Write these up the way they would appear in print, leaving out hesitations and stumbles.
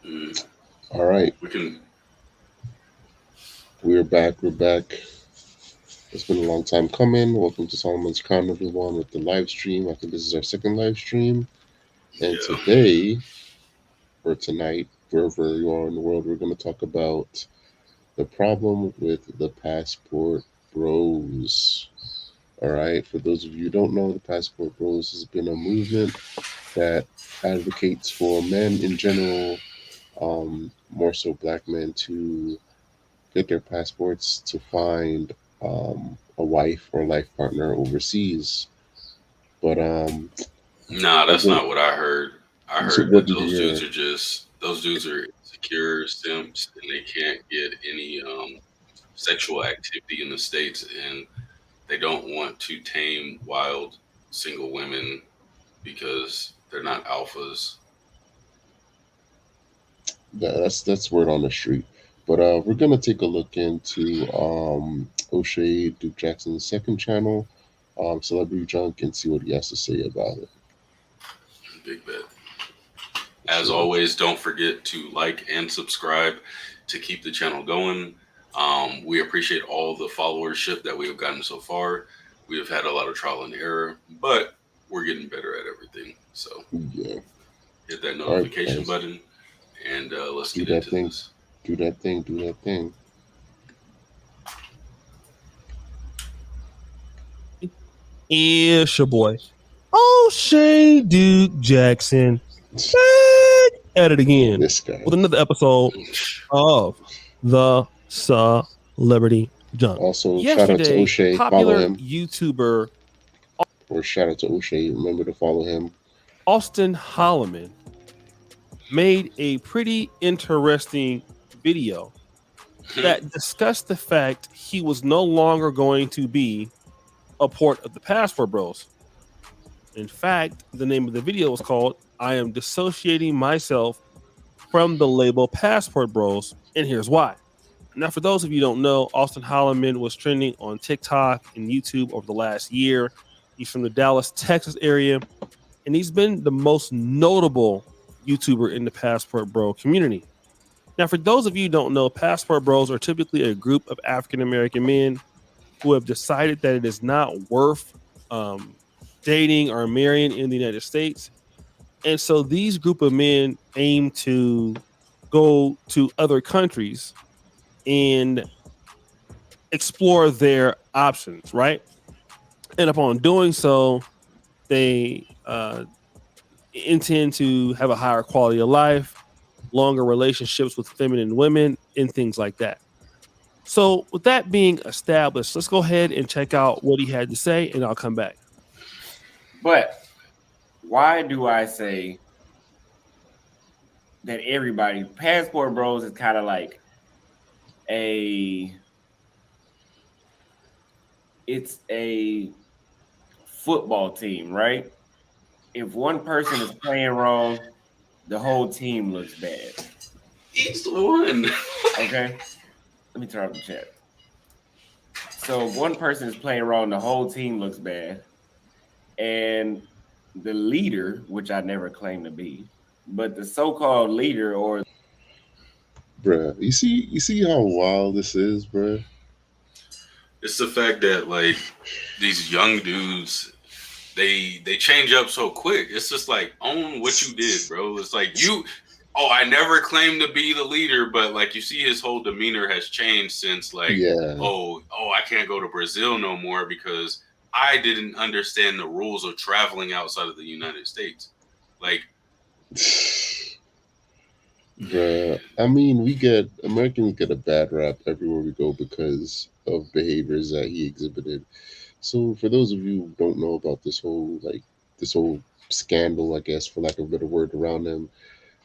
Mm, All right, we can. we're back. We're back. It's been a long time coming. Welcome to Solomon's Crown, everyone, with the live stream. I think this is our second live stream. And Yeah. today, or tonight, wherever you are in the world, we're going to talk about the problem with the passport bros. All right, for those of you who don't know, the passport bros has been a movement that advocates for men in general, more so black men, to get their passports to find a wife or life partner overseas. But Nah, I've that's been not what I heard. I so heard what that did you hear? those dudes are secure simps and they can't get any sexual activity in the states, and they don't want to tame wild single women because they're not alphas. That's word on the street. But we're gonna take a look into O'Shea Duke Jackson's second channel, Celebrity Junk, and see what he has to say about it. Big bet. As So always, don't forget to like and subscribe to keep the channel going. We appreciate all the followership that we have gotten so far. We have had a lot of trial and error, but we're getting better at everything. So yeah, hit that all right, notification guys, button and let's do get that into thing, this. do that thing, do that thing. It's your boy, O'Shea Duke Jackson, back at it again This guy. with another episode of the Celebrity Junk. Also, shout out to Yesterday, O'Shea. Follow popular him, YouTuber or shout out to O'Shea. Remember to follow him. Austin Holloman made a pretty interesting video that discussed the fact he was no longer going to be a part of the Passport Bros. In fact, the name of the video was called I Am Dissociating Myself from the Label Passport Bros, and here's why. Now, for those of you who don't know, Austin Holloman was trending on TikTok and YouTube over the last year. He's from the Dallas, Texas area, and he's been the most notable YouTuber in the Passport Bro community. Now, for those of you who don't know, Passport Bros are typically a group of African American men who have decided that it is not worth dating or marrying in the United States. And so these group of men aim to go to other countries and explore their options, right? And upon doing so, they intend to have a higher quality of life, longer relationships with feminine women, and things like that. So, with that being established, let's go ahead and check out what he had to say, and I'll come back. But why do I say that everybody Passport Bros is kind of like it's a football team, right? If one person is playing wrong, the whole team looks bad. Each one. Okay? Let me turn off the chat. So if one person is playing wrong, the whole team looks bad. And the leader, which I never claimed to be, but the so-called leader or Bruh, you see how wild this is, bruh? It's the fact that like these young dudes, they change up so quick. It's just like own what you did, bro. It's like you. Oh, I never claimed to be the leader, but like you see, his whole demeanor has changed since like, Yeah. I can't go to Brazil no more because I didn't understand the rules of traveling outside of the United States. Like, Bruh, I mean, Americans get a bad rap everywhere we go because of behaviors that he exhibited. So, for those of you who don't know about this whole scandal, I guess, for lack of a better word, around him,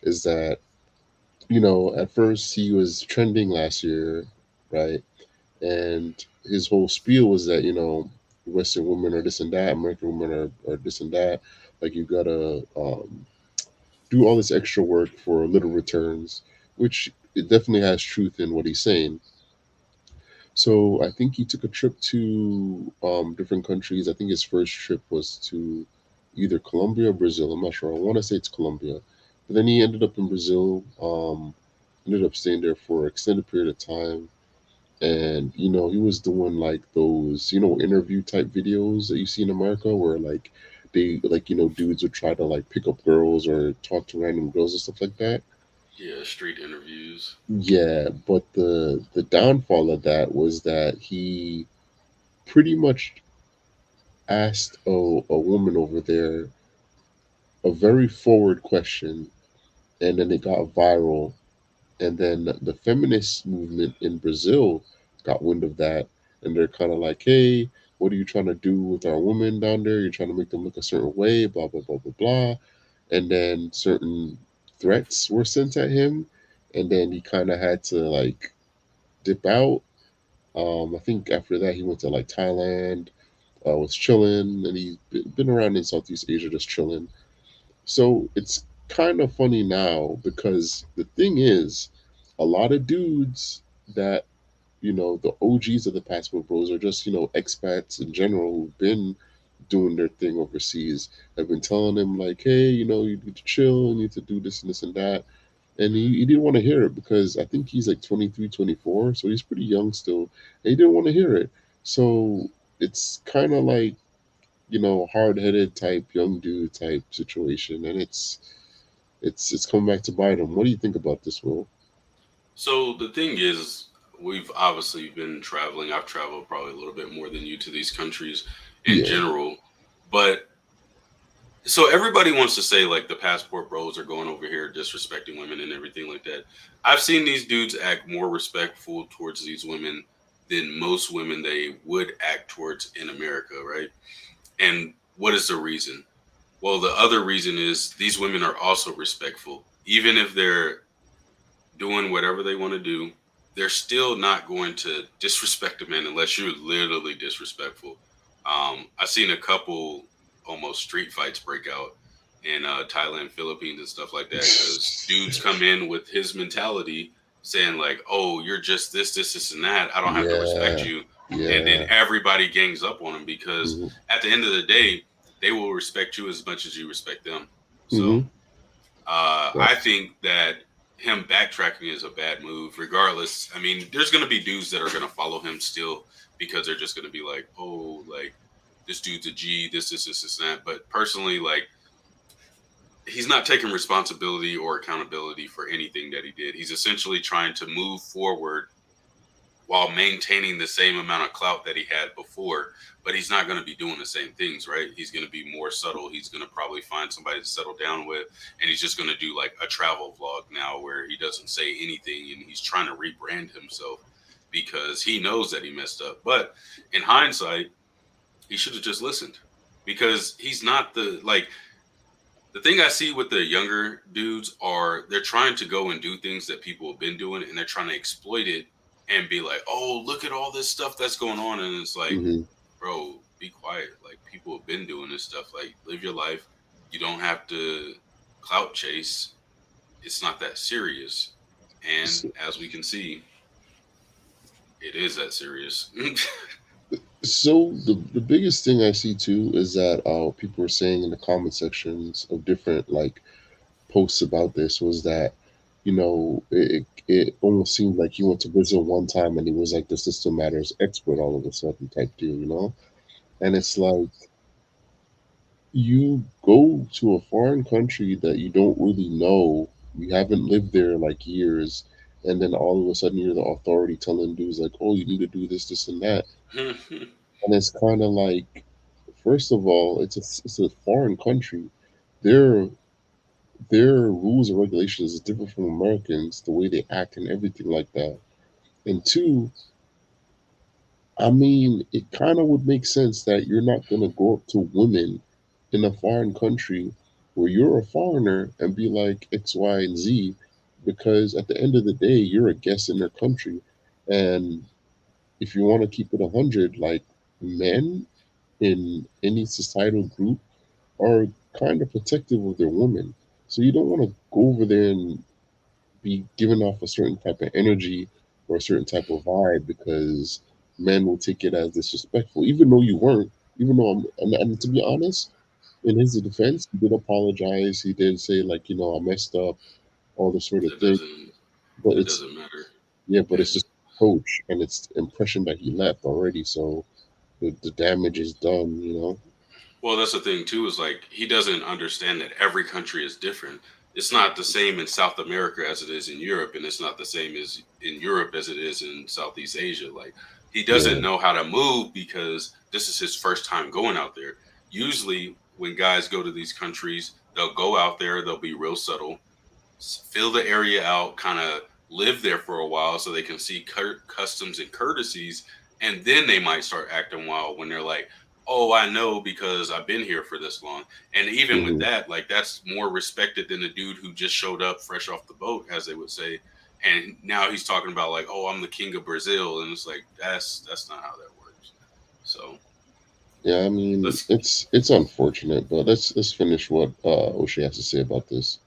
is that at first he was trending last year, right? And his whole spiel was that Western women are this and that, American women are this and that. Like you gotta do all this extra work for little returns, which it definitely has truth in what he's saying. So I think he took a trip to different countries. I think his first trip was to either Colombia or Brazil. I'm not sure. I want to say it's Colombia, But then he ended up in Brazil. Ended up staying there for an extended period of time. And he was doing like those interview type videos that you see in America, where like they like dudes would try to like pick up girls or talk to random girls and stuff like that. Yeah, street interviews. Yeah, but the downfall of that was that he pretty much asked a woman over there a very forward question, and then it got viral. And then the feminist movement in Brazil got wind of that, and they're kind of like, "Hey, what are you trying to do with our women down there? You're trying to make them look a certain way, blah blah blah blah blah." And then certain threats were sent at him, and then he kind of had to like dip out. I think after that he went to like Thailand, was chilling, and he's been around in Southeast Asia just chilling. So it's kind of funny now because the thing is, a lot of dudes that, the OGs of the Passport Bros are just, expats in general who've been doing their thing overseas. Have been telling him, like, hey, you need to chill, you need to do this and this and that. And he didn't want to hear it because I think he's like 23, 24. So he's pretty young still. And he didn't want to hear it. So it's kind of like, hard headed type young dude type situation, and it's coming back to bite him. What do you think about this, Will? So the thing is, we've obviously been traveling. I've traveled probably a little bit more than you to these countries in Yeah. general. But so everybody wants to say like the passport bros are going over here disrespecting women and everything like that. I've seen these dudes act more respectful towards these women than most women they would act towards in America, right? And what is the reason? Well, the other reason is these women are also respectful. Even if they're doing whatever they want to do, they're still not going to disrespect a man unless you're literally disrespectful. I've seen a couple almost street fights break out in Thailand, Philippines, and stuff like that because dudes come in with his mentality saying like, "Oh, you're just this, and that. I don't have to respect Yeah. you," and then Yeah. everybody gangs up on him because Hmm. at the end of the day, they will respect you as much as you respect them. So Hmm. I think that him backtracking is a bad move, regardless. I mean, there's going to be dudes that are going to follow him still because they're just going to be like, oh, like this dude's a G, this, and that. But personally, like, he's not taking responsibility or accountability for anything that he did. He's essentially trying to move forward while maintaining the same amount of clout that he had before, but he's not going to be doing the same things, right? He's going to be more subtle. He's going to probably find somebody to settle down with, and he's just going to do like a travel vlog now where he doesn't say anything and he's trying to rebrand himself because he knows that he messed up. But in hindsight, he should have just listened because he's not the thing I see with the younger dudes are they're trying to go and do things that people have been doing and they're trying to exploit it and be like, oh, look at all this stuff that's going on. And it's like, Hmm. bro, be quiet. Like, people have been doing this stuff. Like, live your life. You don't have to clout chase. It's not that serious. And So, as we can see, it is that serious. so the biggest thing I see too is that people are saying in the comment sections of different like posts about this was that it almost seemed like he went to Brazil one time and he was like the system matters expert all of a sudden type deal. And it's like you go to a foreign country that you don't really know, you haven't lived there like years, and then all of a sudden you're the authority telling dudes like, oh, you need to do this, this, and that. And it's kind of like, first of all, it's a foreign country. Their their rules and regulations is different from Americans, the way they act and everything like that. And two, I mean, it kind of would make sense that you're not going to go up to women in a foreign country where you're a foreigner and be like X, Y, and Z, because at the end of the day, you're a guest in their country. And if you want to keep it 100, like men in any societal group are kind of protective of their women. So you don't want to go over there and be giving off a certain type of energy or a certain type of vibe because men will take it as disrespectful, even though you weren't. Even though and to be honest, in his defense, he did apologize. He did say like, I messed up, all this sort of That thing. doesn't But that it's doesn't matter. yeah, but it's just coach, and it's the impression that he left already. So the damage is done. Well, that's the thing too, is like he doesn't understand that every country is different. It's not the same in South America as it is in Europe, and it's not the same as in Europe as it is in Southeast Asia. Like he doesn't Yeah, know how to move because this is his first time going out there. Usually, when guys go to these countries, they'll go out there, they'll be real subtle, fill the area out, kind of live there for a while so they can see customs and courtesies, and then they might start acting wild when they're like, "Oh, I know because I've been here for this long." And even with hmm that, like that's more respected than the dude who just showed up fresh off the boat, as they would say. And now he's talking about like, "Oh, I'm the king of Brazil," and it's like that's not how that works. So yeah. I mean, let's it's unfortunate, but let's finish what O'Shea has to say about this.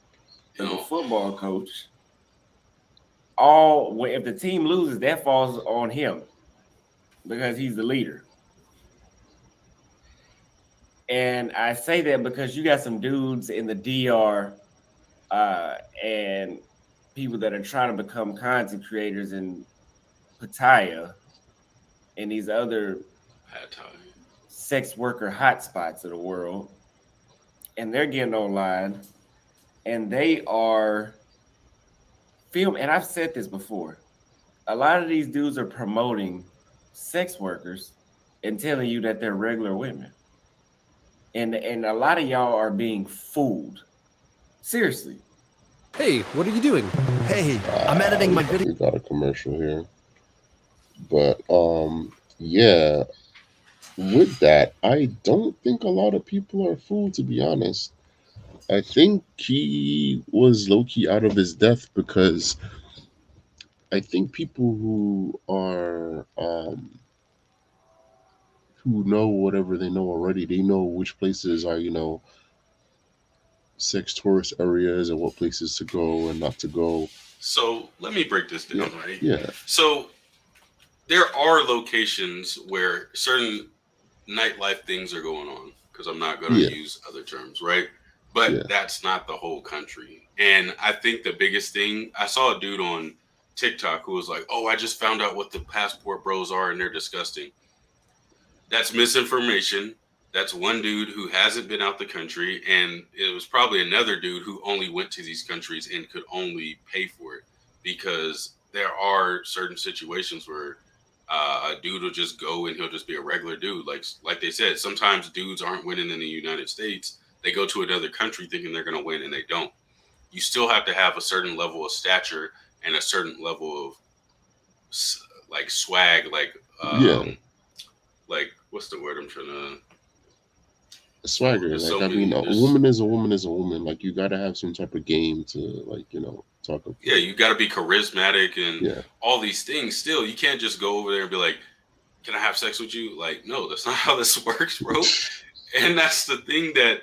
you As a know football coach, if the team loses, that falls on him because he's the leader. And I say that because you got some dudes in the DR and people that are trying to become content creators in Pattaya and these other pad thai. sex worker hotspots of the world. And they're getting online and they are filming. And I've said this before. A lot of these dudes are promoting sex workers and telling you that they're regular women. And a lot of y'all are being fooled. Seriously. Hey, what are you doing? Hey, I'm editing my video. We got a commercial here, but yeah. With that, I don't think a lot of people are fooled. To be honest, I think he was low key out of his depth because I think people who know whatever they know already, they know which places are sex tourist areas and what places to go and not to go. So let me break this down, Yeah, right? yeah, So there are locations where certain nightlife things are going on, because I'm not going to yeah, use other terms, right? But yeah. that's not the whole country. And I think the biggest thing, I saw a dude on TikTok who was like, "Oh, I just found out what the passport bros are and they're disgusting." That's misinformation. That's one dude who hasn't been out the country, and it was probably another dude who only went to these countries and could only pay for it, because there are certain situations where a dude will just go and he'll just be a regular dude. Like they said, sometimes dudes aren't winning in the United States. They go to another country thinking they're going to win, and they don't. You still have to have a certain level of stature and a certain level of like swag, Yeah, like what's the word I'm trying to. swagger. There's Like so I mean, many. a There's woman is a woman is a woman. Like you got to have some type of game to talk about. Yeah, you got to be charismatic and Yeah, all these things. Still, you can't just go over there and be like, "Can I have sex with you?" Like, no, that's not how this works, bro. And that's the thing, that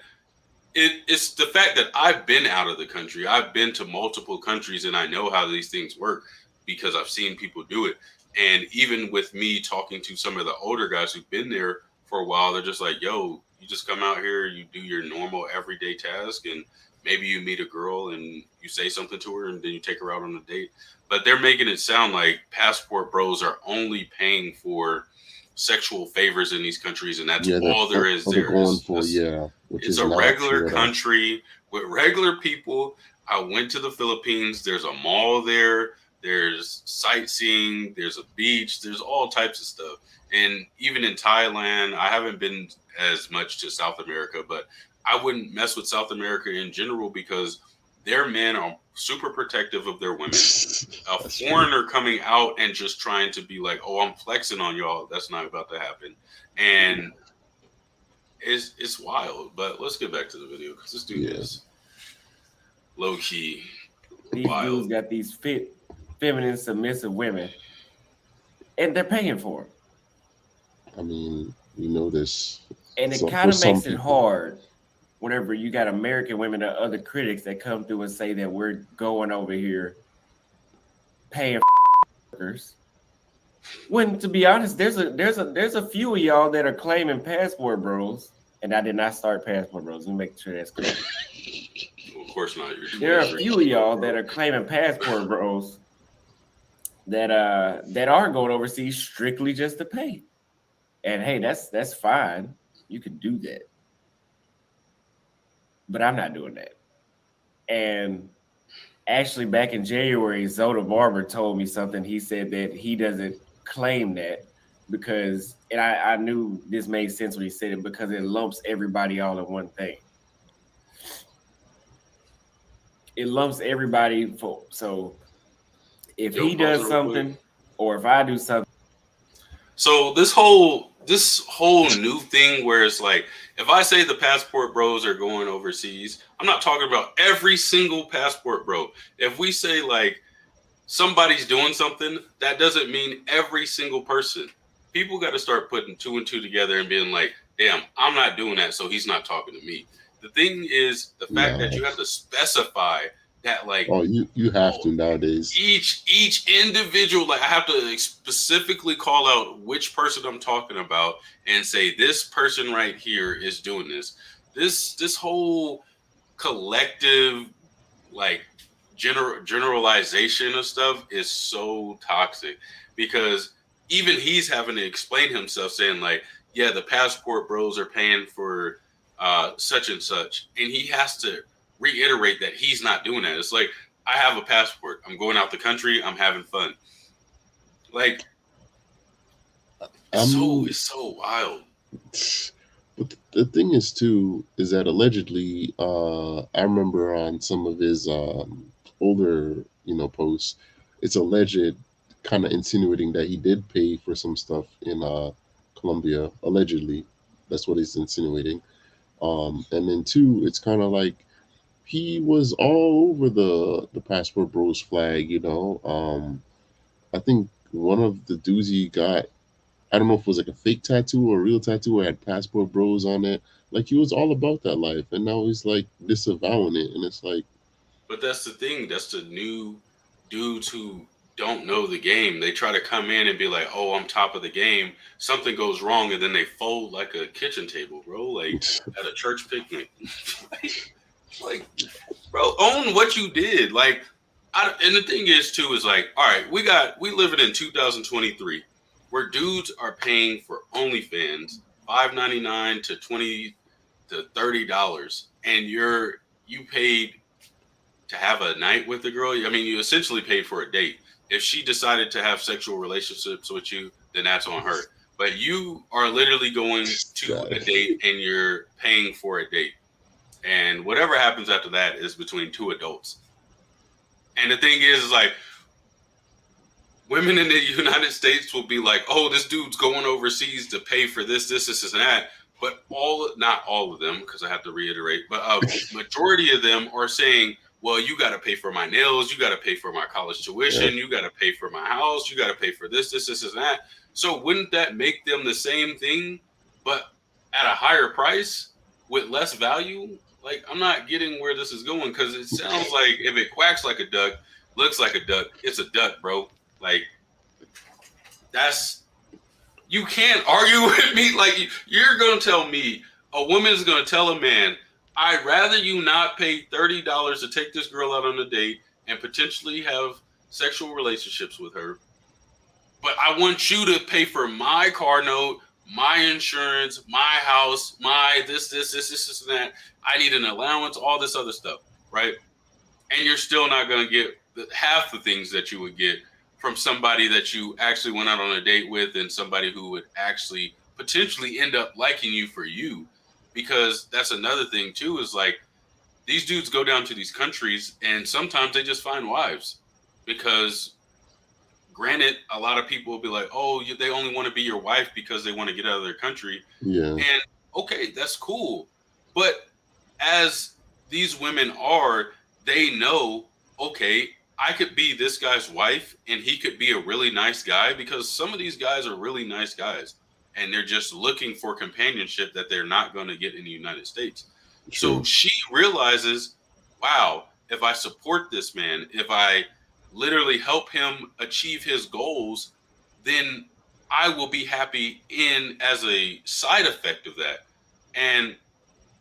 it's the fact that I've been out of the country. I've been to multiple countries, and I know how these things work because I've seen people do it. And even with me talking to some of the older guys who've been there for a while, they're just like, "Yo, you just come out here, you do your normal everyday task, and maybe you meet a girl and you say something to her, and then you take her out on a date." But they're making it sound like passport bros are only paying for sexual favors in these countries, and that's yeah. all there is They're there. going for which It's is a not regular true at all. country with regular people. I went to the Philippines. There's a mall there. There's sightseeing. There's a beach. There's all types of stuff. And even in Thailand, I haven't been as much to South America, but I wouldn't mess with South America in general because their men are super protective of their women. A That's true. foreigner coming out and just trying to be like, "Oh, I'm flexing on y'all," that's not about to happen. And it's wild. But let's get back to the video because this dude Yeah, is low key These dudes wild. got these fit, feminine, submissive women, and they're paying for them. I mean, we know this. And it So kind for of some makes it people, hard whenever you got American women or other critics that come through and say that we're going over here paying workers. When, to be honest, there's a few of y'all that are claiming passport bros and I did not start Passport Bros. Let me make sure that's clear. Well, of course not. There are a few of y'all that are claiming Passport Bros that are going overseas strictly just to pay. And hey, that's fine. You can do that. But I'm not doing that. And actually, back in January, Zoda Barber told me something. He said that he doesn't claim that because, and I knew this made sense when he said it, because it lumps everybody all in one thing. It lumps everybody for, so if he does something or if I do something. So this whole new thing where it's like, if I say the Passport Bros are going overseas, I'm not talking about every single Passport Bro. If we say like somebody's doing something, that doesn't mean every single person. People got to start putting 2 and 2 together and being like, damn, I'm not doing that, so he's not talking to me. The thing is the fact that you have to specify that, like, you have to nowadays. Each individual, like, I have to specifically call out which person I'm talking about and say this person right here is doing this. This whole collective, like, generalization of stuff is so toxic, because even he's having to explain himself, saying like, yeah, the Passport Bros are paying for such and such, and he has to reiterate that he's not doing that. It's like, I have a passport, I'm going out the country, I'm having fun. Like, it's so wild. But the thing is too, is that allegedly, I remember on some of his older, posts, it's alleged, kind of insinuating that he did pay for some stuff in Colombia. Allegedly, that's what he's insinuating. And then two, it's kind of like he was all over the Passport Bros flag. I think one of the dudes he got, I don't know if it was like a fake tattoo or a real tattoo, or had Passport Bros on it. Like, he was all about that life, and now he's like disavowing it, and it's like. But that's the thing. That's the new dudes who don't know the game. They try to come in and be like, "Oh, I'm top of the game." Something goes wrong, and then they fold like a kitchen table, bro. Like at a church picnic. like, bro, own what you did. Like, and the thing is too is like, all right, we living in 2023, where dudes are paying for OnlyFans $5.99 to $20 to $30, and you paid to have a night with the girl. I mean, you essentially paid for a date. If she decided to have sexual relationships with you, then that's on her. But you are literally going to a date and you're paying for a date. And whatever happens after that is between two adults. And the thing is like, women in the United States will be like, oh, this dude's going overseas to pay for this, and that. But not all of them, because I have to reiterate, but a majority of them are saying, well, you got to pay for my nails, you got to pay for my college tuition, you got to pay for my house, you got to pay for this, and that. So wouldn't that make them the same thing, but at a higher price with less value? Like, I'm not getting where this is going, because it sounds like if it quacks like a duck, looks like a duck, it's a duck, bro. Like, you can't argue with me. Like, you're going to tell me, a woman is going to tell a man, I'd rather you not pay $30 to take this girl out on a date and potentially have sexual relationships with her, but I want you to pay for my car note, my insurance, my house, my this, and that. I need an allowance, all this other stuff, right? And you're still not going to get half the things that you would get from somebody that you actually went out on a date with, and somebody who would actually potentially end up liking you for you. Because that's another thing too, is like, these dudes go down to these countries and sometimes they just find wives, because granted, a lot of people will be like, oh, they only want to be your wife because they want to get out of their country. Yeah. And okay, that's cool. But as these women are, they know, okay, I could be this guy's wife and he could be a really nice guy, because some of these guys are really nice guys and they're just looking for companionship that they're not going to get in the United States. True. So she realizes, wow, if I support this man, if I literally help him achieve his goals, then I will be happy as a side effect of that. And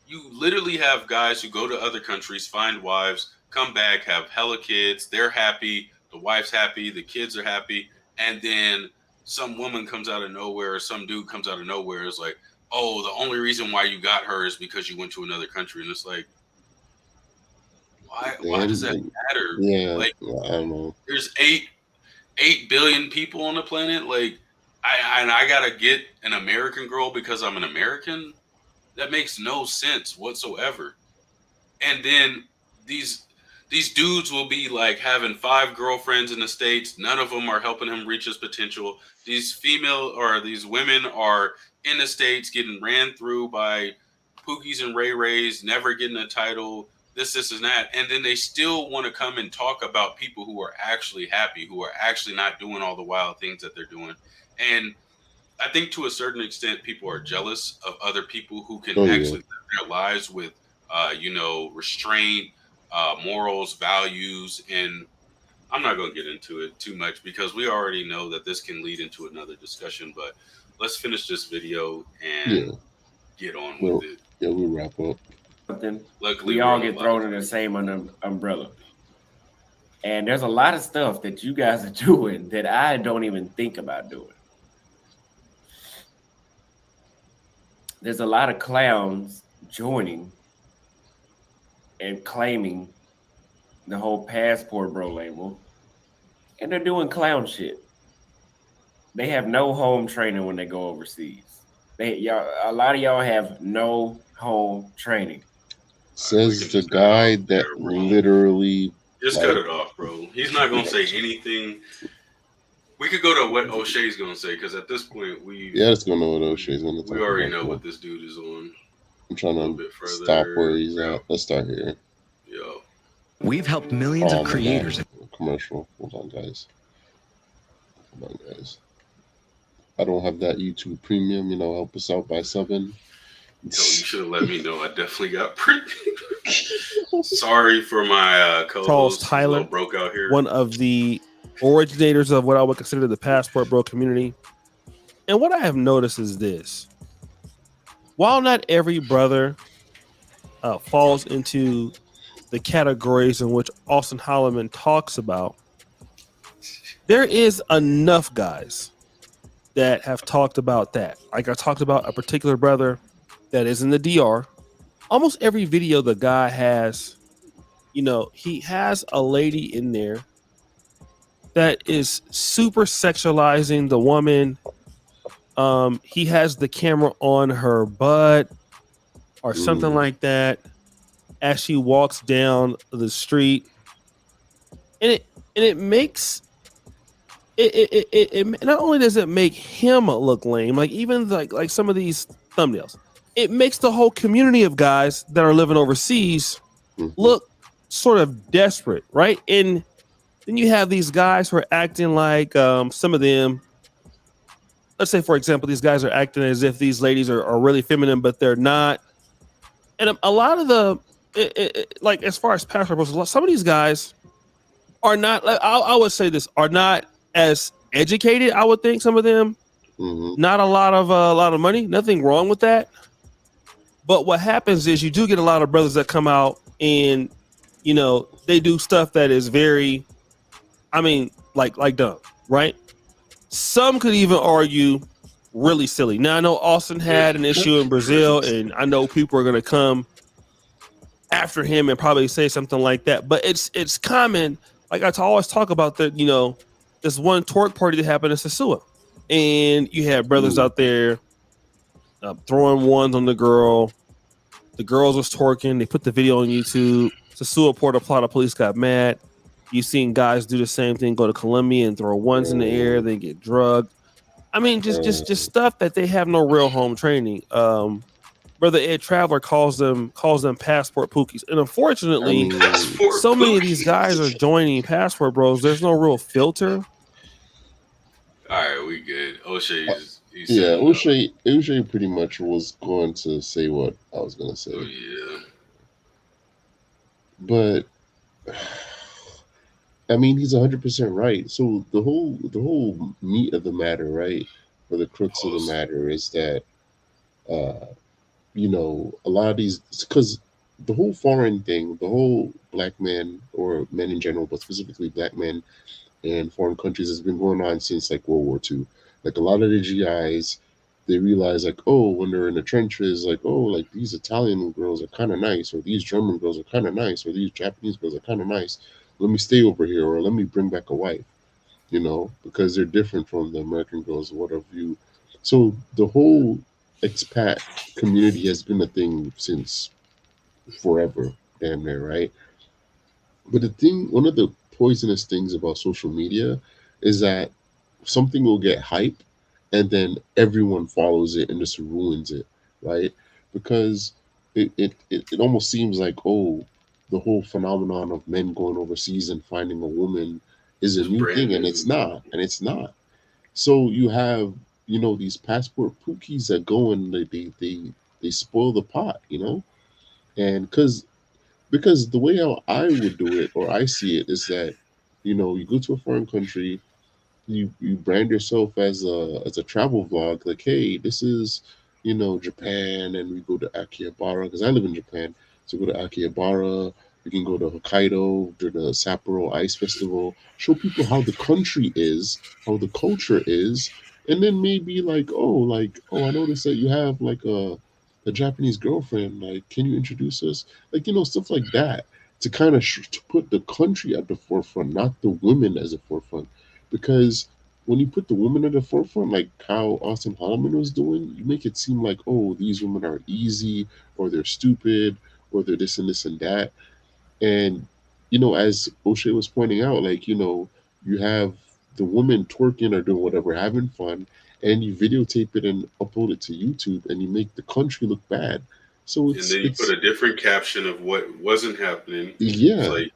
you literally have guys who go to other countries, find wives, come back, have hella kids. They're happy. The wife's happy. The kids are happy. And then some woman comes out of nowhere, or some dude comes out of nowhere, is like, oh, the only reason why you got her is because you went to another country. And it's like, why does that matter? Yeah, Like, I don't know. there's 8 billion people on the planet. Like, I gotta get an American girl because I'm an American. That makes no sense whatsoever. And then these dudes will be like having 5 girlfriends in the States. None of them are helping him reach his potential. These women are in the States getting ran through by Pookies and Ray Rays, never getting a title, this, and that. And then they still want to come and talk about people who are actually happy, who are actually not doing all the wild things that they're doing. And I think to a certain extent, people are jealous of other people who can actually live their lives with, restraint, morals, values. And I'm not going to get into it too much because we already know that this can lead into another discussion. But let's finish this video and get on with it. Yeah, we'll wrap up. Luckily, we all get thrown in the same umbrella. And there's a lot of stuff that you guys are doing that I don't even think about doing. There's a lot of clowns joining and claiming the whole Passport Bro label, and they're doing clown shit. They have no home training when they go overseas. A lot of y'all have no home training. Says the guy that literally just cut it off, bro. He's not gonna say anything. We could go to what O'Shea's gonna say because at this point let's go know what O'Shea's gonna. We already know what this dude is on. I'm trying to stop where he's at. Let's start here. Yo, we've helped millions of creators. Commercial. Hold on, guys. I don't have that YouTube Premium. Help us out by subbing. You should have let me know. I definitely got premium. Sorry for my co-host. Charles Tyler broke out here. One of the originators of what I would consider the Passport Bro community. And what I have noticed is this. While not every brother falls into the categories in which Austin Holloman talks about, there is enough guys that have talked about that. Like I talked about a particular brother that is in the DR. Almost every video the guy has, he has a lady in there that is super sexualizing the woman. He has the camera on her butt or something like that as she walks down the street, and it makes it not only does it make him look lame, like even like some of these thumbnails, it makes the whole community of guys that are living overseas look sort of desperate, right? And then you have these guys who are acting like some of them. Let's say, for example, these guys are acting as if these ladies are really feminine, but they're not. And a lot of the, like as far as Passport Bros, some of these guys are not. I would say this, are not as educated. I would think some of them, not a lot of money. Nothing wrong with that. But what happens is you do get a lot of brothers that come out and they do stuff that is very, like dumb, right? Some could even argue really silly. Now I know Austin had an issue in Brazil, and I know people are going to come after him and probably say something like that. But it's common. Like I always talk about this one twerk party that happened in Sosua, and you had brothers out there throwing ones on the girl. The girls was twerking. They put the video on YouTube. Sosua Port of Plata police got mad. You've seen guys do the same thing, go to Colombia and throw ones in the air, then get drugged. Just stuff that they have no real home training. Brother Ed Traveler calls them passport pookies. And unfortunately, so many of these guys are joining Passport Bros. There's no real filter. All right, we good. O'Shea O'Shea pretty much was going to say what I was going to say. Oh, yeah. But he's 100% right. So the whole meat of the matter, right, or the crux of the matter is that a lot of these, because the whole foreign thing, the whole black men or men in general, but specifically black men in foreign countries has been going on since like World War II. Like a lot of the GIs, they realize like, oh, when they're in the trenches, like, oh, like these Italian girls are kind of nice, or these German girls are kind of nice, or these Japanese girls are kind of nice. Let me stay over here, or let me bring back a wife, because they're different from the American girls or whatever you. So the whole expat community has been a thing since forever, damn near, right? But one of the poisonous things about social media is that something will get hype and then everyone follows it and just ruins it, right? Because it almost seems like, oh, the whole phenomenon of men going overseas and finding a woman is a It's new brand thing, and new. it's not. And it's not. So you have, these passport pookies that go and they spoil the pot, and because the way how I would do it or I see it is that, you go to a foreign country, you brand yourself as a travel vlog, like, hey, this is, Japan, and we go to Akihabara because I live in Japan. So go to Akihabara, we can go to Hokkaido during the Sapporo Ice Festival, show people how the country is, how the culture is, and then maybe like, oh, I noticed that you have like a Japanese girlfriend. Like, can you introduce us? Like, stuff like that, to kind of to put the country at the forefront, not the women as a forefront, because when you put the woman at the forefront, like how Austin Holloman was doing, you make it seem like, oh, these women are easy, or they're stupid, or they're this and this and that. And, as O'Shea was pointing out, like, you have the woman twerking or doing whatever, having fun, and you videotape it and upload it to YouTube, and you make the country look bad. So And it's then you put it's a different caption of what wasn't happening. It's yeah, like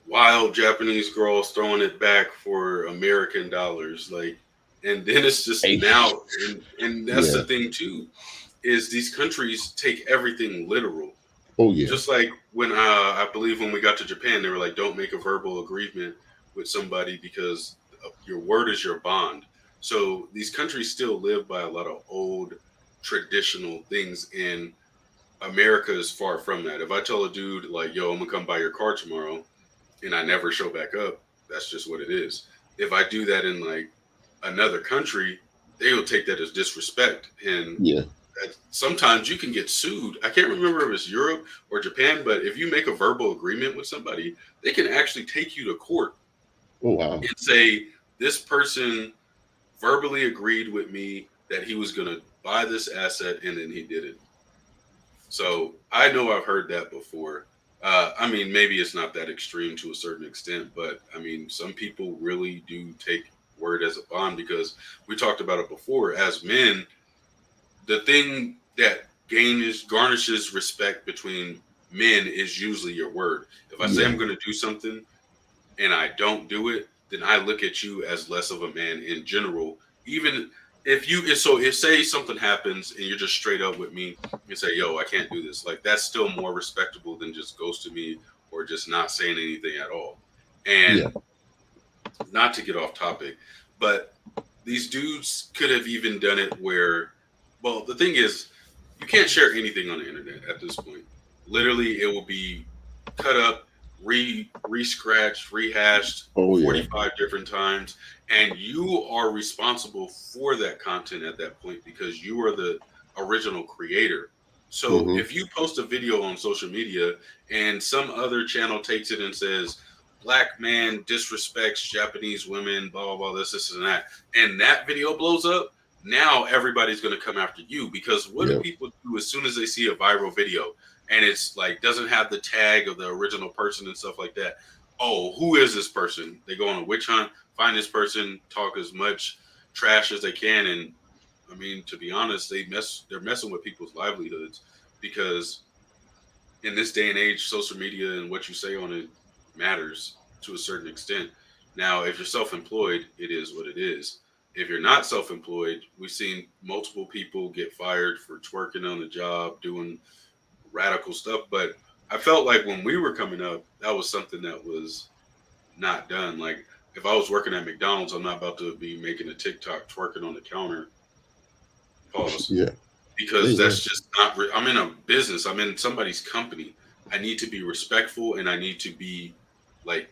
wild Japanese girls throwing it back for American dollars. Like, and then it's just Hey, now, and that's yeah, the thing too, is these countries take everything literal. oh yeah, Just like when I believe when we got to Japan, they were like, "Don't make a verbal agreement with somebody because your word is your bond." So these countries still live by a lot of old traditional things, and America is far from that. If I tell a dude like, "Yo, I'm gonna come buy your car tomorrow," and I never show back up, that's just what it is. If I do that in like another country, they will take that as disrespect, and yeah. sometimes you can get sued. I can't remember if it's Europe or Japan, but if you make a verbal agreement with somebody, they can actually take you to court Oh wow, and say this person verbally agreed with me that he was going to buy this asset and then he did it. So I know I've heard that before. I mean, maybe it's not that extreme to a certain extent, but I mean, some people really do take word as a bond because we talked about it before. As men, the thing that garnishes respect between men is usually your word. If I say yeah, I'm going to do something and I don't do it, then I look at you as less of a man in general. Even if say something happens and you're just straight up with me and say, "Yo, I can't do this," like that's still more respectable than just ghosting me or just not saying anything at all. yeah, And not to get off topic, but these dudes could have even done it where, well, the thing is, you can't share anything on the internet at this point. Literally, it will be cut up, re-scratched, rehashed oh yeah, 45 different times, and you are responsible for that content at that point because you are the original creator. So mm-hmm, if you post a video on social media and some other channel takes it and says, "Black man disrespects Japanese women, blah blah blah, this and that," and that video blows up, now everybody's gonna come after you because what do yeah, people do as soon as they see a viral video and it's like doesn't have the tag of the original person and stuff like that? Oh, who is this person? They go on a witch hunt, find this person, talk as much trash as they can, and I mean, to be honest, they're messing with people's livelihoods because in this day and age, social media and what you say on it matters to a certain extent. Now, if you're self-employed, it is what it is. If you're not self-employed, we've seen multiple people get fired for twerking on the job, doing radical stuff. But I felt like when we were coming up, that was something that was not done. Like if I was working at McDonald's, I'm not about to be making a TikTok twerking on the counter. Pause. yeah. because Yeah. that's just not. I'm in a business. I'm in somebody's company. I need to be respectful and I need to be like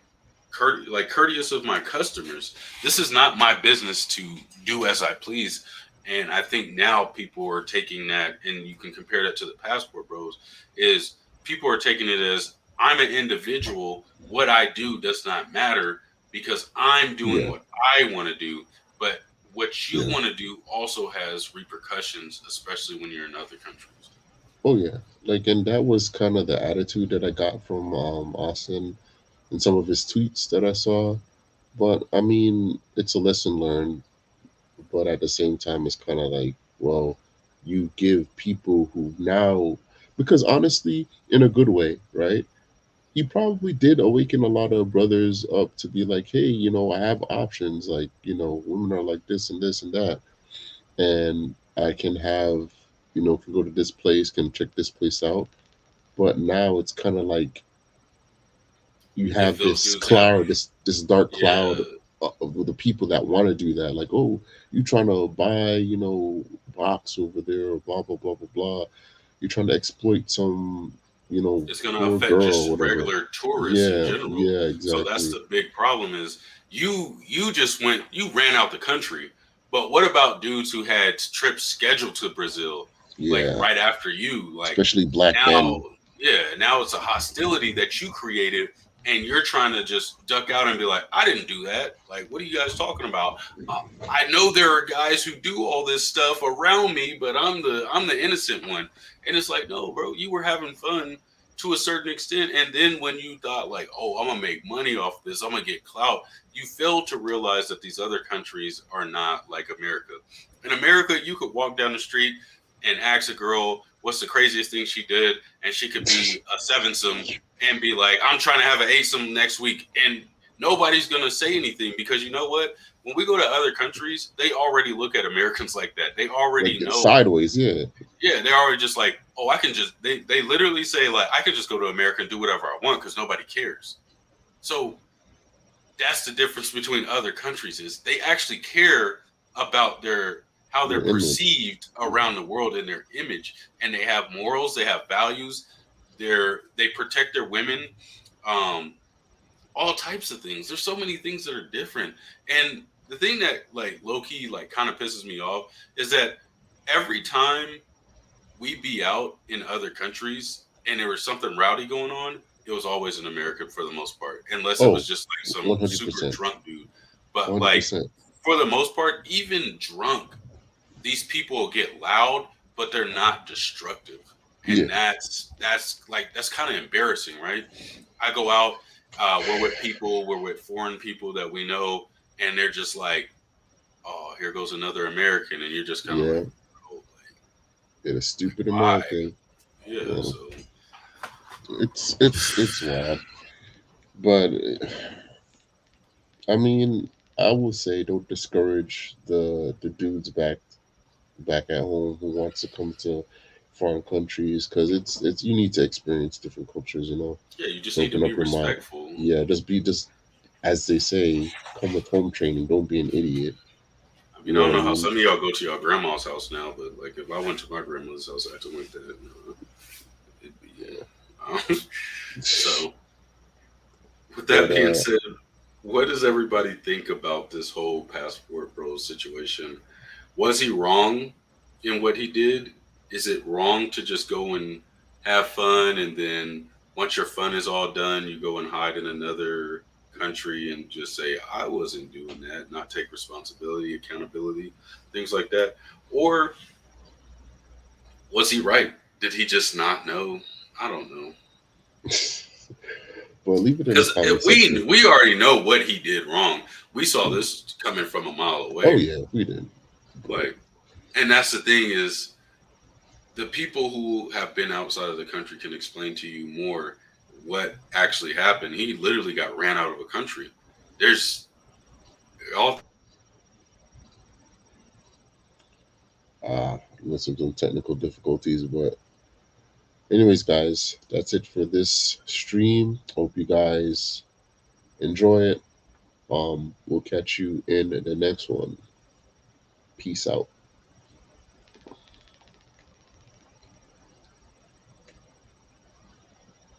courteous of my customers. This is not my business to do as I please. And I think now people are taking that, and you can compare that to the Passport Bros. Is people are taking it as I'm an individual. What I do does not matter because I'm doing Yeah. what I want to do. But what you Yeah. want to do also has repercussions, especially when you're in other countries. Oh yeah. Like, and that was kind of the attitude that I got from Austin and some of his tweets that I saw. But I mean, it's a lesson learned. But at the same time, it's kind of like, well, you give people who now, because honestly, in a good way, right? He probably did awaken a lot of brothers up to be like, hey, I have options. Like, women are like this and this and that. And I can have, can go to this place, can check this place out. But now it's kind of like you You think have those this dudes have, cloud, this dark yeah, cloud of the people that want to do that. Like, oh, you trying to buy, box over there, or blah blah blah blah blah. You're trying to exploit some, it's going to poor affect girl, or just whatever. regular tourists in Yeah, general. yeah, So that's exactly. the big problem is you ran out the country. But what about dudes who had trips scheduled to Brazil like Yeah, right after you? Like especially black now, men. yeah, now it's a hostility that you created and you're trying to just duck out and be like, I didn't do that. Like, what are you guys talking about? I know there are guys who do all this stuff around me, but I'm the innocent one. And it's like, no, bro, you were having fun to a certain extent. And then when you thought like, oh, I'm gonna make money off this, I'm gonna get clout, you failed to realize that these other countries are not like America. In America, you could walk down the street and ask a girl what's the craziest thing she did, and she could be a sevensome and be like, I'm trying to have an eightsome next week. And nobody's gonna say anything because you know what? When we go to other countries, they already look at Americans like that. They Like already know. sideways, yeah. Yeah, they're already just like, oh, I can just they literally say like I can just go to America and do whatever I want because nobody cares. So that's the difference between other countries is they actually care about their how Their they're image. perceived around the world and their image, and they have morals, they have values, they protect their women, um, all types of things. There's so many things that are different, and the thing that like low key like kind of pisses me off is that every time we be out in other countries and there was something rowdy going on, it was always in America for the most part, unless it Oh, was just like some super 100%. drunk dude. But like 100%. for the most part, even drunk, these people get loud, but they're not destructive. Yeah. And that's kind of embarrassing, right? I go out, we're with foreign people that we know, and they're just like, "Oh, here goes another American," and you're just kind of Yeah. like, "Oh, like, They're a stupid why?" American. Yeah, so It's wild. But I mean, I will say don't discourage the dudes back at home who wants to come to foreign countries, because it's you need to experience different cultures, yeah, you just to need to open be up your mind. respectful. Yeah, just as they say, come with home training. Don't be an idiot. I You mean, I know don't what I know how mean? some of y'all go to your grandma's house now, but like if I went to my grandmother's house acting like that, it'd be so. With that But being said, what does everybody think about this whole Passport Bro situation? Was he wrong in what he did? Is it wrong to just go and have fun and then once your fun is all done, you go and hide in another country and just say, I wasn't doing that, not take responsibility, accountability, things like that? Or was he right? Did he just not know? I don't know. but leave it in the Because comment we section. we already know what he did wrong. We saw this coming from a mile Oh away. yeah, we did. But Like, and that's the thing is the people who have been outside of the country can explain to you more what actually happened. He literally got ran out of a country. There's all with some technical difficulties, but anyways, guys, that's it for this stream. Hope you guys enjoy it. We'll catch you in the next one. Peace out.